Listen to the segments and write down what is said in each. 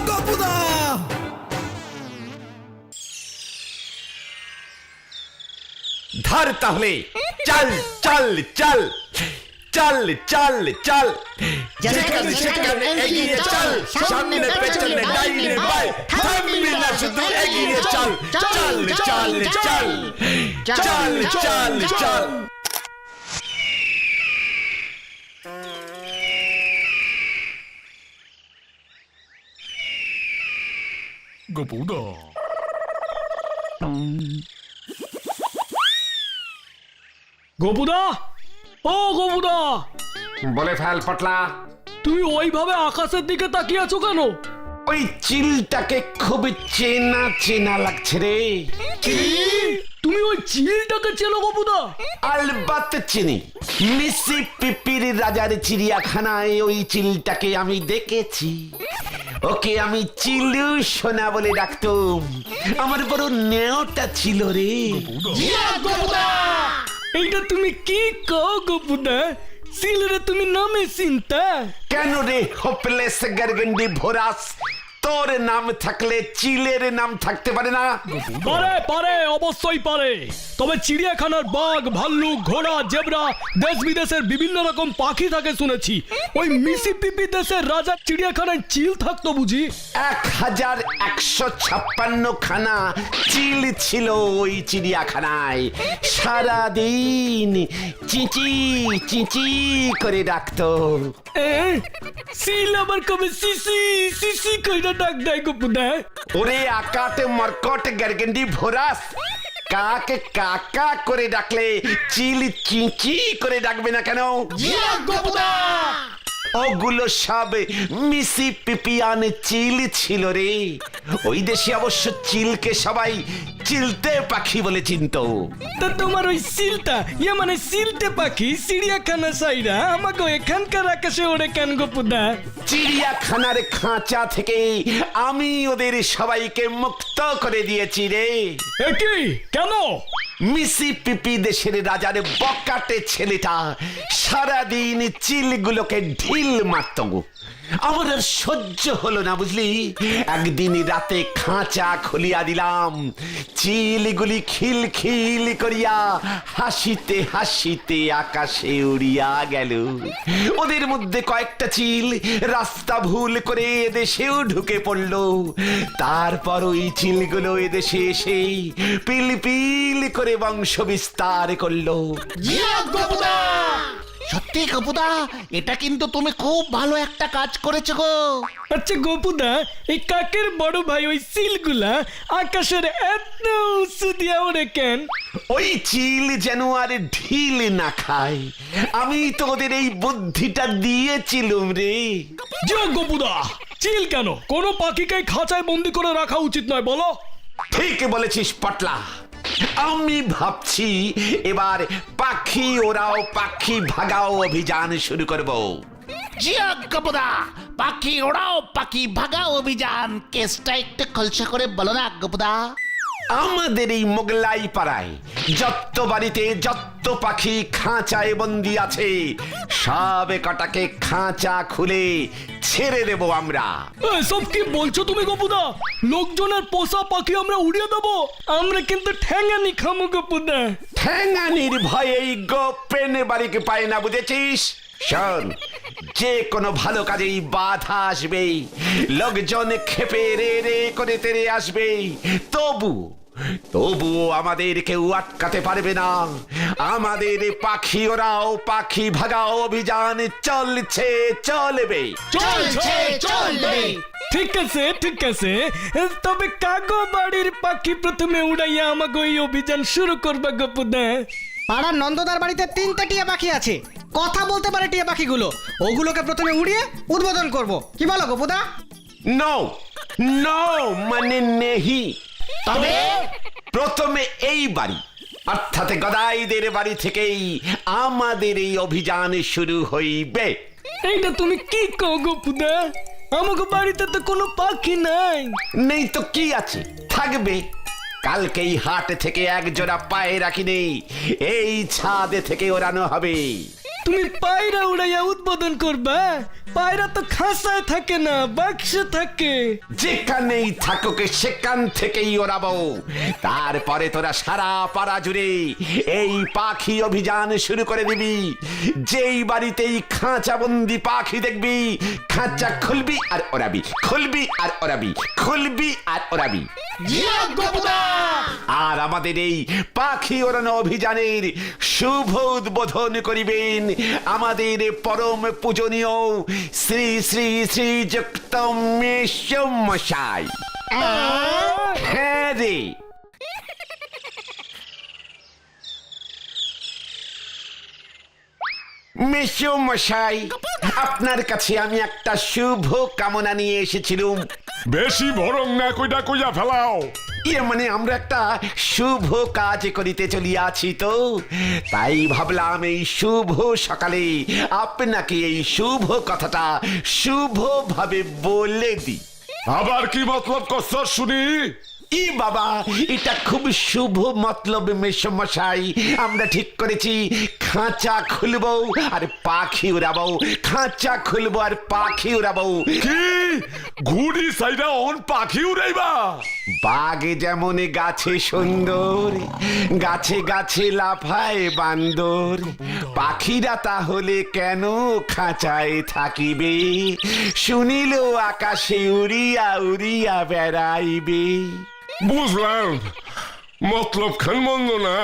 গপুদা। ধর তাহলে, চল চল চল চল চল চল, যেখানে সেখানে এগিয়ে চল, সামনে পেছনে ডাইনে বাই, থামবি না শুধু এগিয়ে চল, চল চল চল চল চল চল। গপুদা, গোপুদা, ও গোপুদা, বলে ফেল পটলা। তুমি ওইভাবে আকাশের দিকে তাকিয়ে আছো কেন? ওই চিলটাকে খুব চেনা চেনা লাগছে রে। তুমি ওই চিলটাকে চেনো গোপুদা? আলবাত চিনি, মিসিসিপির রাজার চিড়িয়াখানায় ওই চিলটাকে আমি দেখেছি। ওকে আমি চিলু সোনা বলে ডাকতাম, আমার বড় নেওটা ছিল রে। এইটা তুমি কি কও গোপুদা? সিলরে তুমি নামে চিন্তা? কেন রে হোপলেস গারগন্ডি ভোরাস, তোর নাম থাকলে চিলের নাম থাকতে পারে না? পারে পারে, অবশ্যই পারে। তবে চিড়িয়াখানার বাঘ, ভাল্লুক, ঘোড়া, জেব্রা, দেশ বিদেশের বিভিন্ন রকম পাখি থাকে শুনেছি। ওই মিসিসিপি দেশের রাজা চিড়িয়াখানায় চিল থাকতো বুঝি? 1156 খানা চিল ছিল ওই চিড়িয়াখানায়। সারাদিন চিচি চিচি করে ডাকতো। সিল আবার কবে সিসি সিসি কইরা ডাক দেয় গোপুদা? ওরে আকাট মরকট গারগন্ডি ভোরাস, কাকে কাকা করে ডাকলে চিল চিচি করে ডাকবে না কেন? ওগুলো সব মিসিসিপিয়ান চিল ছিল রে। ওই দেশে অবশ্য চিলকে সবাই চিলতে পাখি বলে চিনতো। তা তোমার ওই সিলটা, ইয়ে মানে সিলতে পাখি চিড়িয়াখানা সাইরা আমাকে এখানকার আকাশে ওড়ে কেন গোপুদা? চিড়িয়াখানার খাঁচা থেকে আমি ওদের সবাইকে মুক্ত করে দিয়েছি রে। কি কেন? মিসিসিপি দেশের রাজার বকাটে ছেলেটা সারাদিন চিলগুলোকে ঢিল মারত। আমার আর সহ্য হলো না বুঝলি। একদিন রাতে খাঁচা খুলিয়া দিলাম, চিলগুলি খিল খিল করিয়া হাসিতে হাসিতে আকাশে উড়িয়া গেল। ওদের মধ্যে কয়েকটা চিল রাস্তা ভুল করে এদেশেও ঢুকে পড়ল। তারপর ওই চিলগুলো এদেশে এসে পিল পিল করে বংশ বিস্তার করলো। সত্যি গপুদা, এটা কিন্তু তুমি খুব ভালো একটা কাজ করেছো গো। আচ্ছা গোপুদা, এই কাকের বড় ভাই ওই সিলগুলা আকাশের এত উঁচু দিয়া ওড়ে কেন? ওই চিল যেন আর ঢিল না খায়, আমি তো ওদের এই বুদ্ধিটা দিয়েছিলুম রে। যে গোপুদা, চিল কেন? কোন পাখিকে খাঁচায় বন্দি করে রাখা উচিত নয় বলো? ঠিক বলেছিস পটলা। আমি ভাবছি এবার পাখি ওরাও পাখি ভাগাও অভিযান শুরু করব। জিয়া গপুদা, পাখি ওড়াও পাখি ভাগাও অভিযান কেসটা একটু খলসা করে বলো না গপুদা। আমাদের এই মোগলাই পাড়ায় যত বাড়িতে যত পাখি খাঁচায় বন্দি আছে, সব কটাকে খাঁচা খুলে ছেড়ে দেব আমরা। সব কি বলছো তুমি গোপুদা? লোকজনের পোষা পাখি আমরা উড়িয়ে দেবো? আমরা কিন্তু ঠ্যাঙানি খামো গোপুদা। ঠ্যাঙানির ভয়েই গোপেন বাড়িকে পায় না, বুঝেছিস? শোন, যে কোনো ভালো কাজেই বাধা আসবেই, লোকজন খেপে রে রে করে তেরে আসবেই, তবুও আমাদের কেউ আটকাতে পারবে না। আমাদের পাখি ওরাও পাখি ভাগাও অভিযান চলছে, চলবে। ঠিক আছে ঠিক আছে, তবে কাগো বাড়ির পাখি প্রথমে উড়াইয়া আমাকে ওই অভিযান শুরু করবে গোপুদা। পাড়ার নন্দদার বাড়িতে 3টে টিয়া পাখি আছে, কথা বলতে পারে টিয়া পাখিগুলো। ওগুলোকে প্রথমে উড়িয়ে উদ্বোধন করব, কি বলো গোপুদা? নো নো মানে নেহি। তবে প্রথমে এই বাড়ি অর্থাৎ গদাইদের বাড়ি থেকেই আমাদের এই অভিযান শুরু হইবে। এইটা তুমি কি কও গোপুদা? আমাকে বাড়িতে তো কোনো পাখি নাই। নেই তো কি আছে, থাকবে। কালকেই হাট থেকে এক জোড়া পায়ে রাখি নেই, এই ছাদে থেকে ওড়ানো হবে। তুমি পায়রা উড়াইয়া উদ্বোধন করবা? পায়রা তো খাঁচায় থাকে না, বাক্সে থাকে। যেখানেই থাকুক সেখান থেকেই ওড়াবো। তারপরে তোরা সারা পাড়া জুড়ে এই পাখি অভিযান শুরু করে দিবি। যেই বাড়িতেই খাঁচাবন্দি পাখি দেখবি, খাঁচা খুলবি আর ওড়াবি, খুলবি আর ওড়াবি, খুলবি আর ওড়াবি। আর আমাদের এই পাখি ওড়ানো অভিযানের শুভ উদ্বোধন করিবেন আমাদের পরম পূজনীয় শ্রী শ্রী শ্রীযুক্ত মেসমশাই। হ্যাঁ রে, মেসমশাই, আপনার কাছে আমি একটা শুভ কামনা নিয়ে এসেছিলাম। বেশি বরং না কইটা কইয়া ফেলাও। ইয়ে মানে আমরা একটা শুভ কাজ করিতে চলিয়াছি তো, তাই ভাবলাম এই শুভ সকালে আপনাকে এই শুভ কথাটা শুভভাবে বলে দিই। আবার কি মতলব করছ শুনি? ই বাবা, এটা খুব শুভ মতলব মেসমশাই। আমরা ঠিক করেছি খাঁচা খুলবো আর পাখি উড়াবো, খাঁচা খুলবো আর পাখি উড়াবো। কি ঘুড়ি সাইডা অন পাখি উড়াইবা? বাঘ যেমন গাছে সুন্দর, গাছে গাছে লাফায় বান্দর, পাখিরা তাহলে কেন খাঁচায় থাকিবে? শুনিল আকাশে উড়িয়া উড়িয়া বেড়াইবে। বুঝলাম, মতলব খান মন্দ না।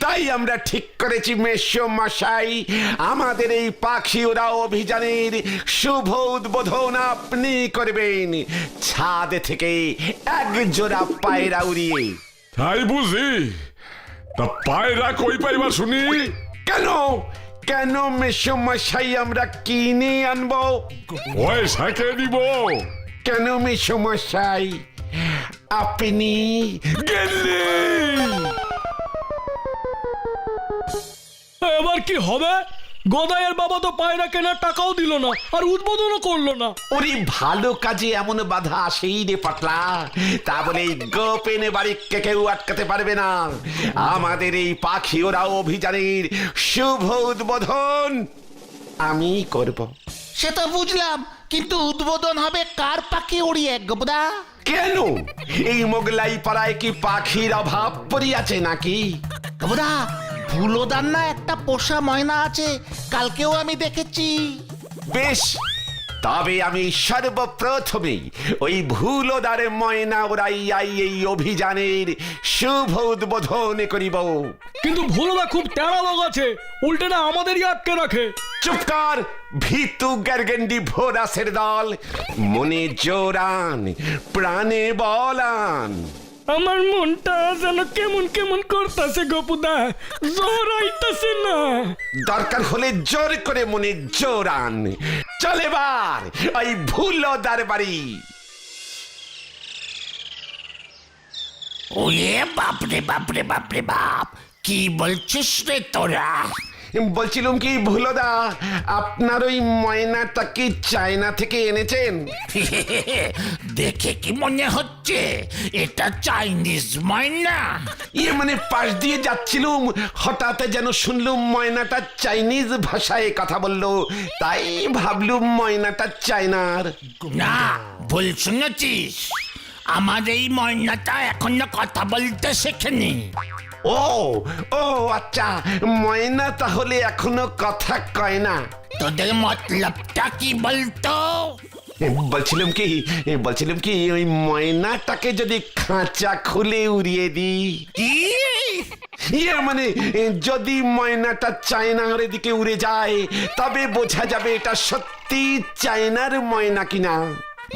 তাই আমরা ঠিক করেছি মেসমশাই, আমাদের এই পাখি ওড়া অভিযানের শুভ উদ্বোধন আপনি করবেন ছাদ থেকে এক জোড়া পায়রা উড়িয়ে। তাই বুঝি? তা পায়রা কই পাইবা শুনি? কেন কেন মেসমশাই, আমরা কিনে আনবো। পয়সা কে দিব? কেন মেসমশাই, আপনি গেলি এবার কি হবে? গদাইয়ের বাবা তো পায়রা কেনার টাকাও দিল না, আর উদ্বোধনও করলো না। ওরে ভালো কাজে এমন বাধা আসেই রে পাটলা, তা বলে এই গোপেনে বাড়িকে কেউ আটকাতে পারবে না। আমাদের এই পাখি ওরা অভিযানের শুভ উদ্বোধন আমি করব। সে তো বুঝলাম, কিন্তু উদ্বোধন হবে কার পাখি উড়িয়ে গোপদা? কেন এই মোগলাই পাড়ায় কি পাখির অভাব পড়িয়াছে নাকি? গোপদা, ভুলোদার না একটা পোষা ময়না আছে, কালকেও আমি দেখেছি। বেশ, তবে আমি সর্বপ্রথমে ওই ভুলোদারে ময়না ওরাইয়াই এই অভিযানের শুভ উদ্বোধন করিব। কিন্তু ভোলদা খুব টেরা লোক আছে, উল্টে না আমাদেরই আটকে রাখে। চুপ কর ভিতু গার্গেন্ডি ভোরাসের দল, মনে জোরান প্রাণে বলান। আমার মনটা যেন কেমন কেমন করতেছে গপুদা, জ্বর আইতাছে না। দরকার হলে জোর করে মনে জোরান। চল এবার ওই ভুলোদার বাড়ি। ওরে বাপরে বাপরে বাপরে বাপ, কি বলছিস রে তোরা? বলছিলাম কি ভুলোদা, আপনার ওই ময়নাটা কি চায়না থেকে এনেছেন? দেখে কি মনে হচ্ছে এটা চাইনিজ ময়না? ইয়ে মানে পাশ দিয়ে যাচ্ছিলুম, হঠাৎ যেন শুনলুম ময়নাটা চাইনিজ ভাষায় কথা বললো, তাই ভাবলুম ময়নাটা চায়নার। না, ভুল শুনেছিস। আমার এই ময়নাটা এখনো কথা বলতে শেখেনি। ও ও আচ্ছা, ময়না তাহলে এখনো কথা কয় না। তোদের মতলবটা কি বলতো? বলছিলাম কি ওই ময়নাটাকে যদি খাঁচা খুলে উড়িয়ে দিই। কি? ইয়ে মানে যদি ময়নাটা চায়নার এদিকে উড়ে যায়, তবে বোঝা যাবে এটা সত্যি চায়নার ময়না কিনা।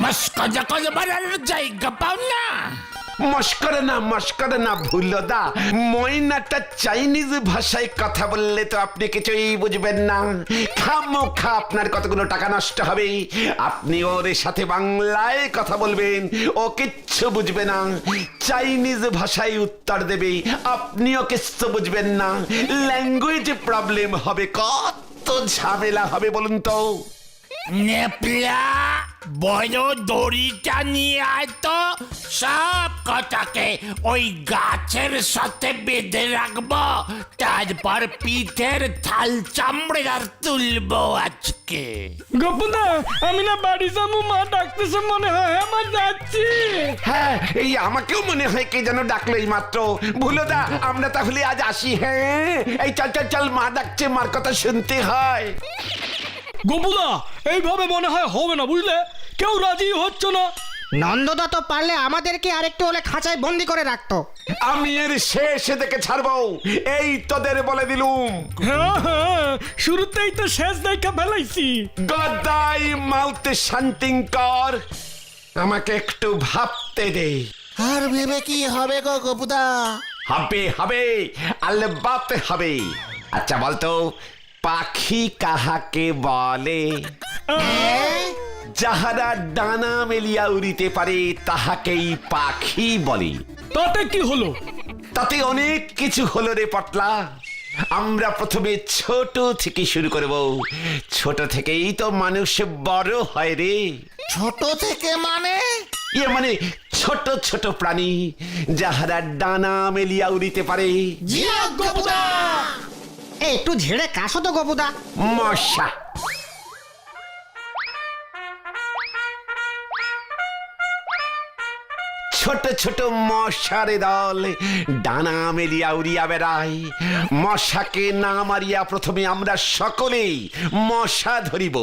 মস্করা করে বাড়ানোর জায়গা পাও না। মস্করা না ভুলোদা, ময়নাটা চাইনিজ ভাষায় কথা বললে তো আপনি কিছুই বুঝবেন না। খামোখা আপনার কতগুলো টাকা নষ্ট হবে। আপনি ওর সাথে বাংলায় কথা বলবেন, ও কিচ্ছু বুঝবে না। চাইনিজ ভাষায় উত্তর দেবে, আপনিও কিচ্ছু বুঝবেন না। ল্যাঙ্গুয়েজ প্রবলেম হবে, কত ঝামেলা হবে বলুন তো। নেপলা বড় দড়িটা নিয়ে আয় তো, সব কটাকে ওই গাছের সাথে বেঁধে রাখবো, তারপর পিঠের থাল চামড়ে তুলবো আজকে। গপুদা আমি না বাড়ি যাবো, মা ডাকতেছে মনে হয়, আমার যাচ্ছি। হ্যাঁ, এই আমাকেও মনে হয় কে যেন ডাকলো এই মাত্র। ভুলোদা, আমরা তাহলে আজ আসি। হ্যাঁ, এই চল চল চল, মা ডাকছে, মার কথা শুনতে হয়। গপুদা এইভাবে মনে হয় হবে না, বুঝলে? কেউ রাজি হচ্ছে না। নন্দদা তো পারলে আমাদেরকে আরেকটু হলে খাঁচায় বন্দি করে রাখতো। আমি এর শেষে দেখে ছাড়বো, এই তোদের বলে দিলুম। হ্যাঁ হ্যাঁ, শুরুতেই তো শেষ দেখা ফেলাইছি। গদাই মাউতে শান্তিং কর, আমাকে একটু ভাবতে দে। আর ভেবে কি হবে গো গপুদা? হবে হবে, আলে বাতে হবে। আচ্ছা বলতো, পাখি কাহাকে বলে? যাহারা ডানা মেলিয়া উড়িতে পারে তাহাকেই পাখি বলে। তাতে কি হলো? তাতে অনেক কিছু হলো রে পটলা। আমরা প্রথমে ছোট থেকে শুরু করব। ছোট থেকেই তো মানুষ বড় হয় রে। ছোট থেকে মানে? ইয়ে মানে ছোট ছোট প্রাণী যাহারা ডানা মেলিয়া উড়িতে পারে। একটু ঝেড়ে কাশো তো গপুদা। মশা। ছোট ছোট মশারে দল ডানা মেলিয়া উড়িয়া বেড়ায়। মশাকে না মারিয়া প্রথমে আমরা সকলেই মশা ধরিব।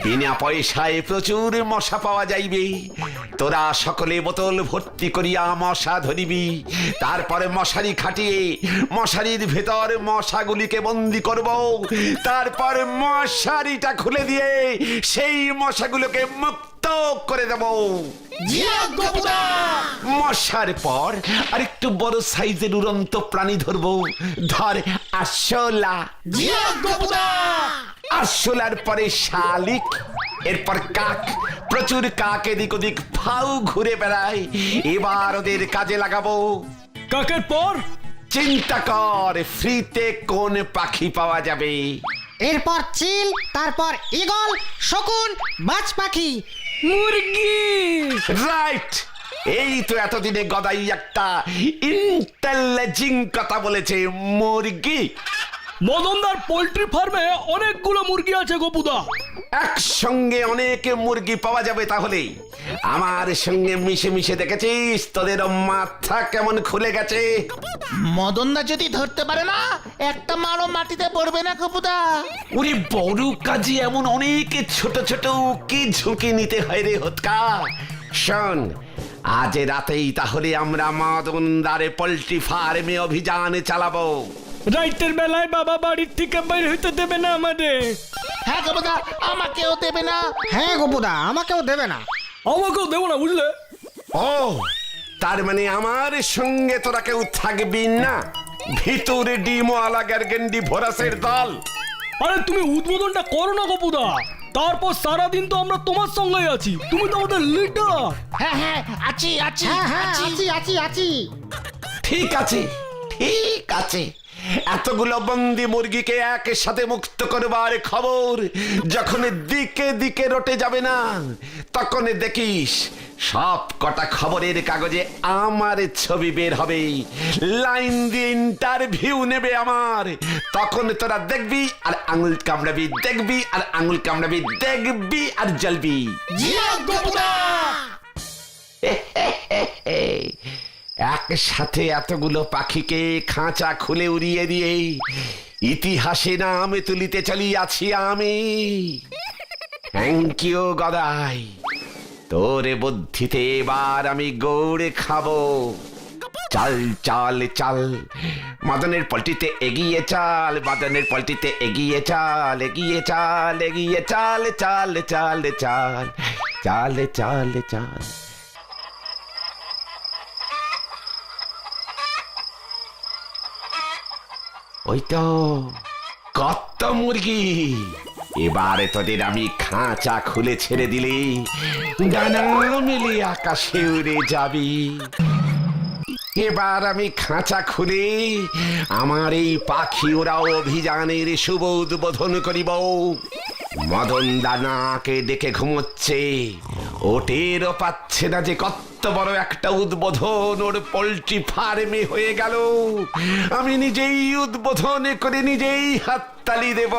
বিনা পয়সায় প্রচুর মশা পাওয়া যাইবে। তোরা সকলে বোতল ভর্তি করিয়া মশা ধরিবি। তারপরে মশারি খাটিয়ে মশারির ভেতর মশাগুলিকে বন্দি করব। তারপর মশারিটা খুলে দিয়ে সেই মশাগুলোকে মুক্ত করে দেব। মশার পর আরেকটু বড় সাইজের উড়ন্ত প্রাণী ধরবো। ধর আরশোলা। আরশোলার পরে শালিক, এরপর কাক। প্রচুর কাক এদিক ওদিক ফাউ ঘুরে বেড়ায়। এবার ওদের কাজে লাগাবো। কাকের পর? চিন্তা কর, ফ্রিতে কোন পাখি পাওয়া যাবে। এরপর চিল, তারপর ঈগল, শকুন, বাজ পাখি, মুরগি। রাইট। এই তো এতদিনে গদাই একটা ইন্টেলিজিং কথা বলেছে, মুরগি। মদনদার পোল্ট্রি ফার্মে অনেকগুলো মুরগি আছে গপুদা। একসঙ্গে অনেক মুরগি পাওয়া যাবে তাহলে। আমার সঙ্গে মিশে মিশে দেখেছিস তোদের মাথা কেমন খুলে গেছে। মদনদা যদি ধরতে পারে না, একটা মারও মাটিতে পড়বে না গপুদা। ওরে বড় কাজে এমন অনেক ছোট ছোট কি ঝুঁকি নিতে হয় রে হতকা। শোন, আজ রাতেই তাহলে আমরা মদনদারে পোল্ট্রি ফার্মে অভিযান চালাবো। রাইতের বেলায় বাবা বাড়ির থেকে বের হইতে দেবে না আমাদের। হ্যাঁ গপুদা, আমাকেও দেবে না। হ্যাঁ গপুদা, আমাকেও দেবে না। আমাকেও দেবো না, বুঝলে? ও, তার মানে আমার সঙ্গে তোরা কেউ থাকবি না? ভিতরে ডিমওয়ালা গার্গেন্ডি ভোরাসের দল। আরে তুমি উদ্বোধনটা করো না গপুদা, তারপর সারাদিন তো আমরা তোমার সঙ্গেই আছি। তুমি তো আমাদের লিডার। হ্যাঁ হ্যাঁ, আছি আছি হ্যাঁ হ্যাঁ, আছি। আছি আছি আছি। ঠিক আছে ঠিক আছে, এতগুলো বন্দি মুরগিকে একসাথে মুক্ত করবার খবর যখন দিকে দিকে রটে যাবে না, তখন দেখিস সব কটা খবরের কাগজে আমার ছবি বের হবে। লাইন দিয়ে ইন্টারভিউ নেবে আমার। তখন তোরা দেখবি আর আঙুল কামড়াবি, দেখবি আর আঙুল কামড়াবি, দেখবি আর জ্বলবি। একসাথে এতগুলো পাখিকে খাঁচা খুলে উড়িয়ে দিয়ে ইতিহাসে নাম তুলিতে চলিয়াছি আমি। থ্যাংক ইউ গদাই, তোর বুদ্ধিতে এবার আমি গৌড়ে খাবো। চাল চাল চাল, মদনের পল্টিতে এগিয়ে চাল, মদনের পল্টিতে এগিয়ে চাল, এগিয়ে চাল, এগিয়ে চাল, চাল চাল চাল, চাল চাল চাল। ওই তো কত মুরগি। এবারে তোদের আমি খাঁচা খুলে ছেড়ে দিলে ডানা মেলে আকাশে উড়ে যাবি। এবার আমি খাঁচা খুলে আমার এই পাখি ওরা অভিযানের শুভ উদ্বোধন করিব। মদন দানাকে ডেকে ঘুমোচ্ছে, ওটেরও পাচ্ছে না যে কত বড় একটা উদ্বোধন ওর পোল্ট্রি ফার্মে হয়ে গেল। আমি নিজেই উদ্বোধন করে নিজেই হাততালি দেব।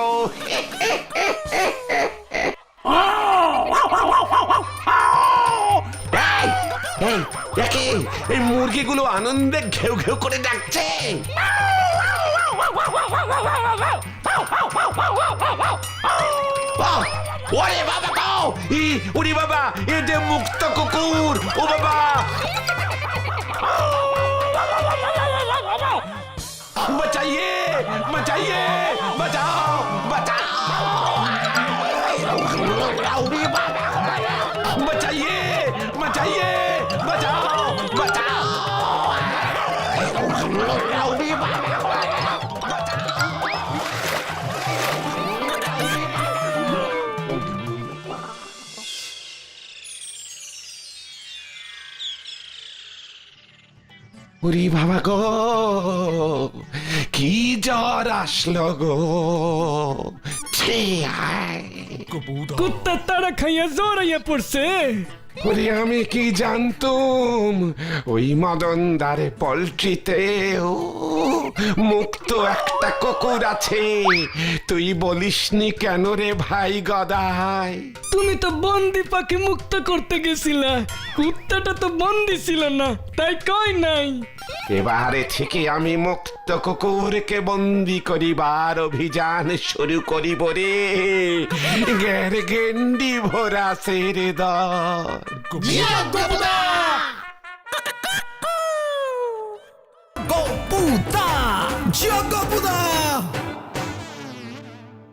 এই মুরগিগুলো আনন্দে ঘেউ ঘেউ করে ডাকছে। ওরে বাবা গো, ওরে বাবা, এ যে মুক্ত কুকুর। ও বাবা, বাঁচাইয়ে বাঁচাইয়ে, বাঁচাও বাঁচাও, বাঁচাইয়ে বাঁচাইয়ে, বাঁচাও বাঁচাও। ওরে বাবা গো, কি জ্বর আসলো গো। ছি, আয়। কুত্তা তারা খাইয়া জ্বর আইয়া পড়ছে। ওরে আমি কি জানতুম ওই মদনদারে পোল্ট্রিতে মুক্ত একটা কুকুর আছে। তুই বলিসনি কেন রে ভাই গদাই? তুমি তো বন্দি পাখি মুক্ত করতে গেছিলা, কুত্তাটা তো বন্দি ছিল না, তাই কই নাই। এবারে থেকে আমি মুক্ত কুকুরকে বন্দি করিবার অভিযান শুরু করিব রে। গের গেন্ডি ভরা সেরে দর। Goputa! Jogoputa!